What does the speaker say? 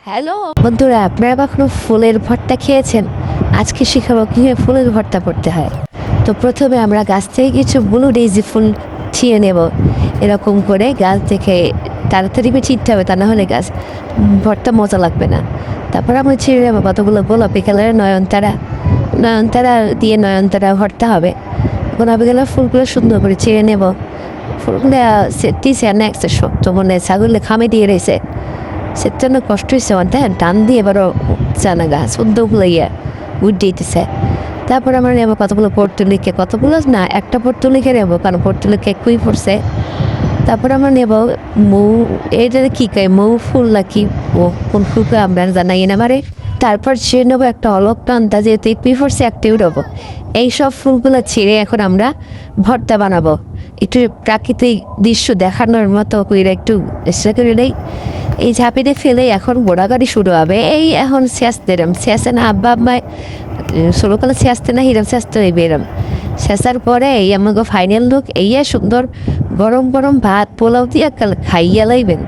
Hello বন্ধুরা, আপনারা কখনো ফুলের ভর্তা খেয়েছেন? আজকে শিখাবো কীভাবে ফুলের ভর্তা করতে হয়। তো প্রথমে আমরা গাছ থেকে কিছু ব্লু ডেইজি ফুল ছিঁড়ে নেব। এরকম করে গাছ থেকে তাড়াতাড়ি ছিঁড়তে হবে, তা না হলে গাছ ভর্তা মজা লাগবে না। তারপর আমরা ছিঁড়ে নেবো কতগুলো গোলাপি কালারের নয়নতারা দিয়ে নয়নতারা ভর্তা হবে। গোলাপি কালার ফুলগুলো সুন্দর করে ছিঁড়ে নেব। ফুলগুলো দিছে না একটা শক্ত মনে ছাগলে খামে দিয়ে রয়েছে, সেটা জন্য কষ্ট হয়েছে অন্তে টান দিয়ে এবারও চানা গাছ উদ্যোগ লইয়া উঠ দিতেছে। তারপর আমরা নেবো কতগুলো পর্তুলিকে, কতগুলো না একটা পর্তুলিকে নেবো, কারণ পর্তুলিকে কুই পড়ছে। তারপর আমরা নেব মৌ, এটা কী কয় মৌ ফুল নাকি কোন ফুলকে আমরা জানাই না মারে। তারপর সে নেবো একটা অলকটন্তা, যেহেতু কুই পড়ছে একটিও নেবো। এইসব ফুলগুলো ছিঁড়ে এখন আমরা ভর্তা বানাবো। একটু প্রাকৃতিক দৃশ্য দেখানোর মতো করে একটু চেষ্টা করে নেই। এই ঝাঁপিতে ফেলে এখন গোড়াগাড়ি শুরু হবে। এই এখন শেষতেরম শেষে না আব্বা আব্বাই ষোলোকালে শেষতে না হিরম শেষতে বেরম শেষার পরে এই আমাকে ফাইনাল লুক এই সুন্দর গরম গরম ভাত পোলাও দিয়ে খাইয়া লাইবেন।